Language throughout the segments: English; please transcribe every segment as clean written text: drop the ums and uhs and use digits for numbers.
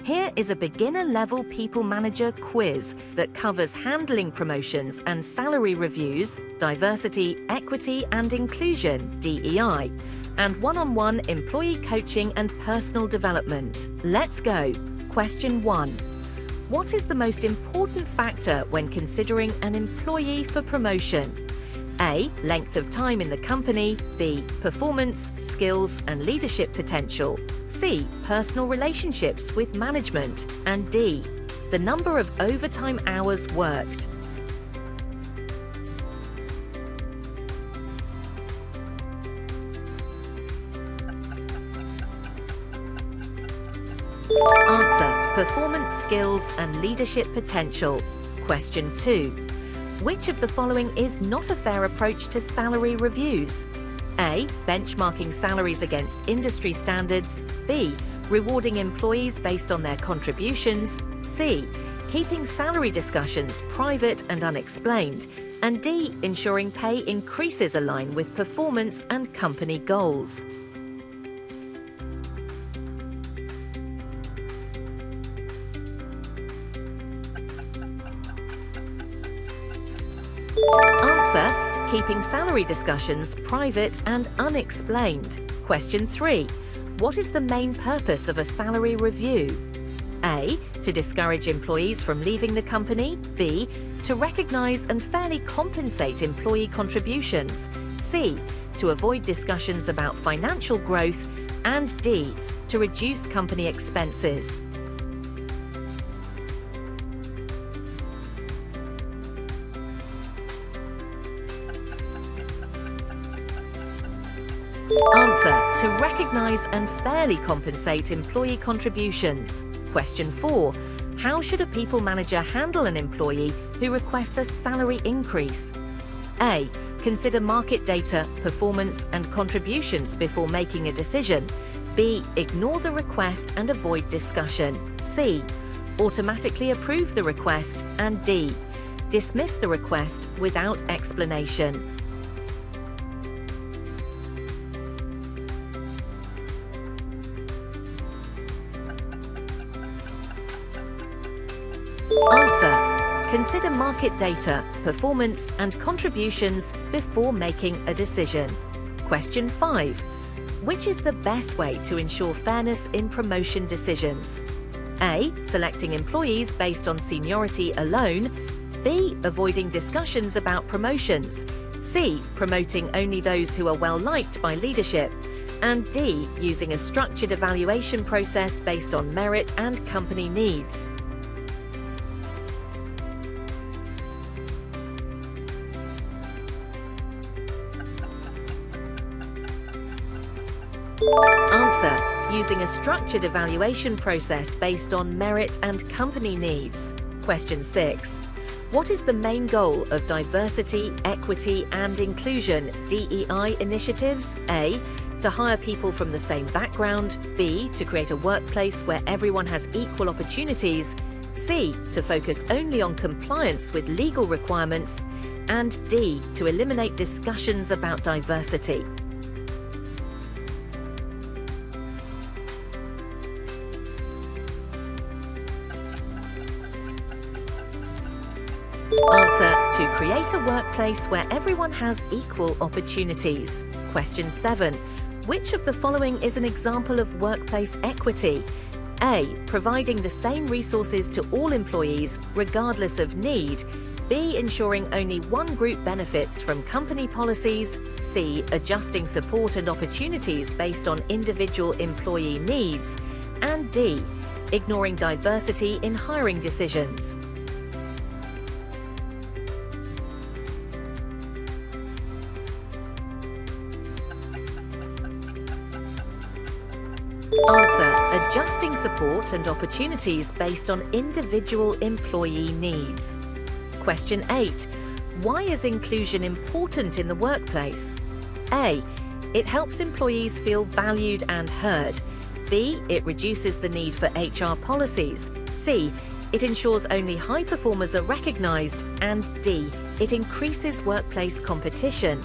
Here is a beginner-level People Manager quiz that covers handling promotions and salary reviews, diversity, equity and inclusion (DEI), and one-on-one employee coaching and personal development. Let's go. Question 1. What is the most important factor when considering an employee for promotion? A. Length of time in the company. B. Performance, skills and leadership potential. C. Personal relationships with management. And D. The number of overtime hours worked. Answer: performance, skills and leadership potential. Question 2. Which of the following is not a fair approach to salary reviews? A. Benchmarking salaries against industry standards. B. Rewarding employees based on their contributions. C. Keeping salary discussions private and unexplained. And D. Ensuring pay increases align with performance and company goals. Answer: keeping salary discussions private and unexplained. Question 3. What is the main purpose of a salary review? A. To discourage employees from leaving the company. B. To recognize and fairly compensate employee contributions. C. To avoid discussions about financial growth. And D. To reduce company expenses. Answer: to recognize and fairly compensate employee contributions. Question 4. How should a people manager handle an employee who requests a salary increase? A. Consider market data, performance and contributions before making a decision. B. Ignore the request and avoid discussion. C. Automatically approve the request. And D. Dismiss the request without explanation. Answer: consider market data, performance and contributions before making a decision. Question 5. Which is the best way to ensure fairness in promotion decisions? A. Selecting employees based on seniority alone. B. Avoiding discussions about promotions. C. Promoting only those who are well liked by leadership. And D. Using a structured evaluation process based on merit and company needs. Answer: using a structured evaluation process based on merit and company needs. Question 6. What is the main goal of diversity, equity and inclusion (DEI) initiatives? A. To hire people from the same background. B. To create a workplace where everyone has equal opportunities. C. To focus only on compliance with legal requirements. And D. To eliminate discussions about diversity. Answer: to create a workplace where everyone has equal opportunities. Question 7. Which of the following is an example of workplace equity? A. Providing the same resources to all employees regardless of need. B. Ensuring only one group benefits from company policies. C. Adjusting support and opportunities based on individual employee needs. And D. Ignoring diversity in hiring decisions. Answer: adjusting support and opportunities based on individual employee needs. Question 8. Why is inclusion important in the workplace? A. It helps employees feel valued and heard. B. It reduces the need for HR policies. C. It ensures only high performers are recognized. And D. It increases workplace competition.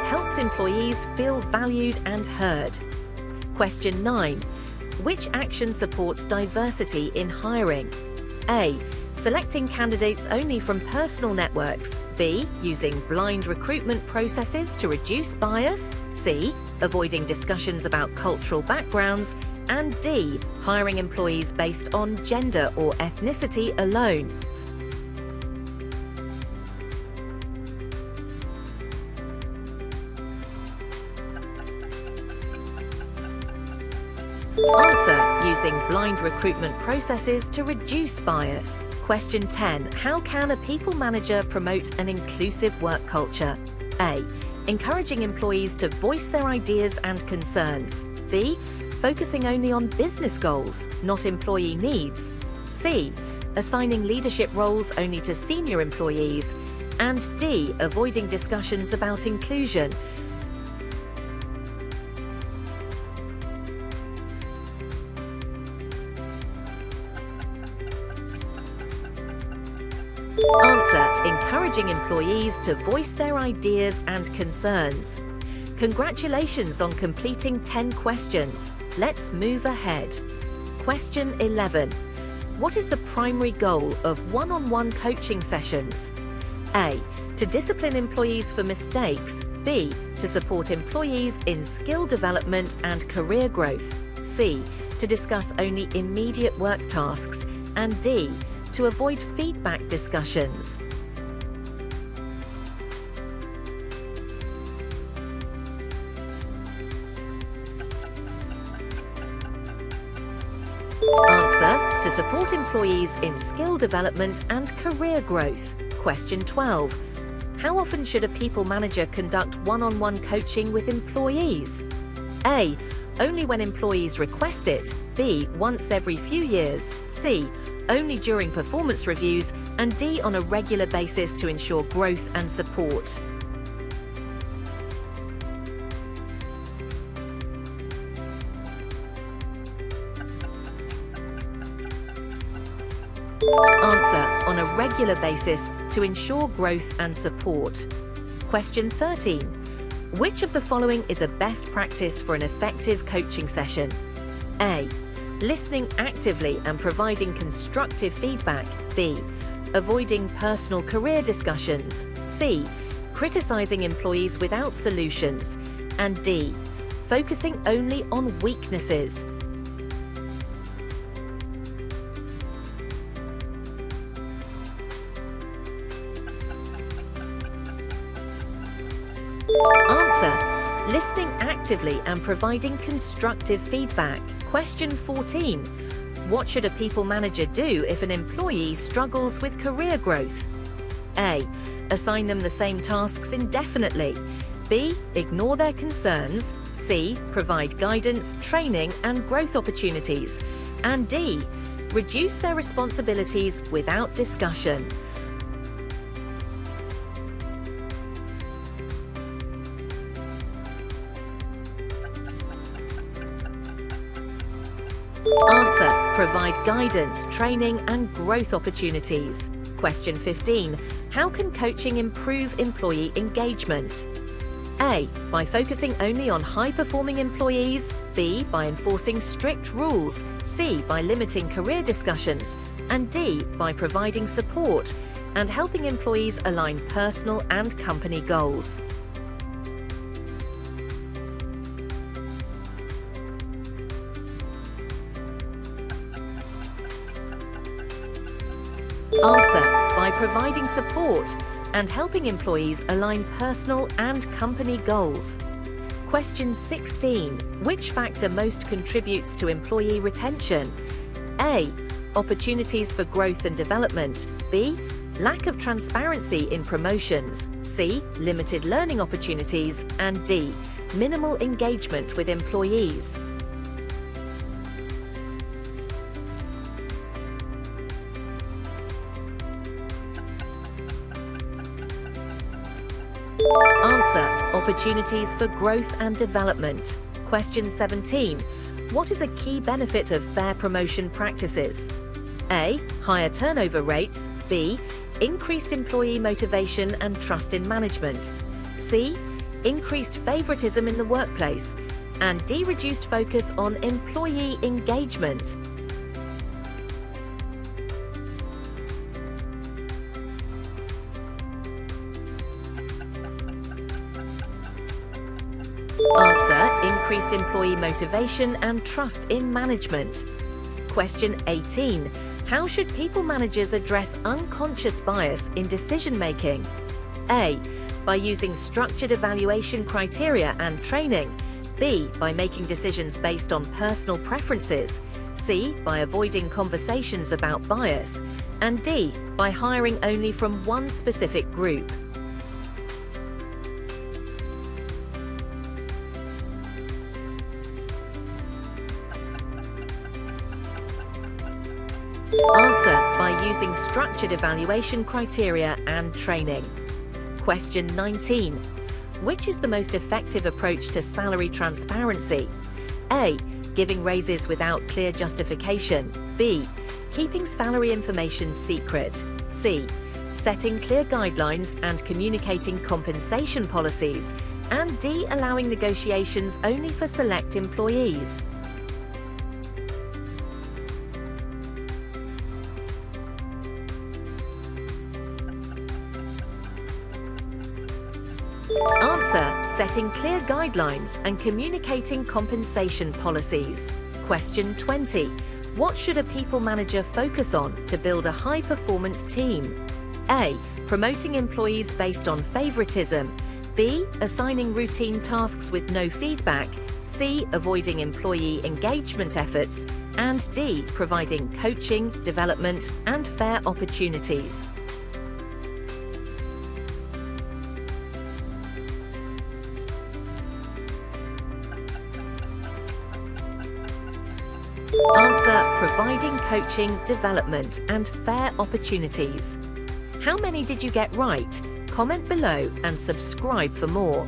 It helps employees feel valued and heard. Question 9. Which action supports diversity in hiring? A. Selecting candidates only from personal networks. B. Using blind recruitment processes to reduce bias. C. Avoiding discussions about cultural backgrounds. And D. Hiring employees based on gender or ethnicity alone. Answer: using blind recruitment processes to reduce bias. Question 10. How can a people manager promote an inclusive work culture? A. Encouraging employees to voice their ideas and concerns. B. Focusing only on business goals, not employee needs. C. Assigning leadership roles only to senior employees. And D. Avoiding discussions about inclusion. Answer: encouraging employees to voice their ideas and concerns. Congratulations on completing 10 questions. Let's move ahead. Question 11. What is the primary goal of one-on-one coaching sessions? A. To discipline employees for mistakes. B. To support employees in skill development and career growth. C. To discuss only immediate work tasks. And D. To avoid feedback discussions. Answer: to support employees in skill development and career growth. Question 12. How often should a people manager conduct one-on-one coaching with employees? A. Only when employees request it. B. Once every few years. C. Only during performance reviews. And D. On a regular basis to ensure growth and support. Answer: on a regular basis to ensure growth and support. Question 13. Which of the following is a best practice for an effective coaching session? A. Listening actively and providing constructive feedback. B. Avoiding personal career discussions. C. Criticizing employees without solutions. And D. Focusing only on weaknesses. Answer: listening actively and providing constructive feedback. Question 14. What should a people manager do if an employee struggles with career growth? A. Assign them the same tasks indefinitely. B. Ignore their concerns. C. Provide guidance, training, and growth opportunities. And D. Reduce their responsibilities without discussion. Answer: provide guidance, training, and growth opportunities. Question 15. How can coaching improve employee engagement? A. By focusing only on high-performing employees. B. By enforcing strict rules. C. By limiting career discussions. And D. By providing support and helping employees align personal and company goals. Answer: by providing support and helping employees align personal and company goals. Question 16. Which factor most contributes to employee retention? A. Opportunities for growth and development. B. Lack of transparency in promotions. C. Limited learning opportunities. And D. Minimal engagement with employees. Answer: opportunities for growth and development. Question 17. What is a key benefit of fair promotion practices? A. Higher turnover rates. B. Increased employee motivation and trust in management. C. increased favoritism in the workplace, and D, reduced focus on employee engagement. Answer: increased employee motivation and trust in management. Question 18. How should people managers address unconscious bias in decision-making? A. By using structured evaluation criteria and training. B. By making decisions based on personal preferences. C. By avoiding conversations about bias. And D. By hiring only from one specific group. Answer: by using structured evaluation criteria and training. Question 19. Which is the most effective approach to salary transparency? A. Giving raises without clear justification. B. Keeping salary information secret. C. Setting clear guidelines and communicating compensation policies. And D. Allowing negotiations only for select employees. Answer: setting clear guidelines and communicating compensation policies. Question 20. What should a people manager focus on to build a high-performance team? A. Promoting employees based on favoritism. B. Assigning routine tasks with no feedback. C. Avoiding employee engagement efforts. And D. Providing coaching, development, and fair opportunities. Answer: providing coaching, development, and fair opportunities. How many did you get right? Comment below and subscribe for more.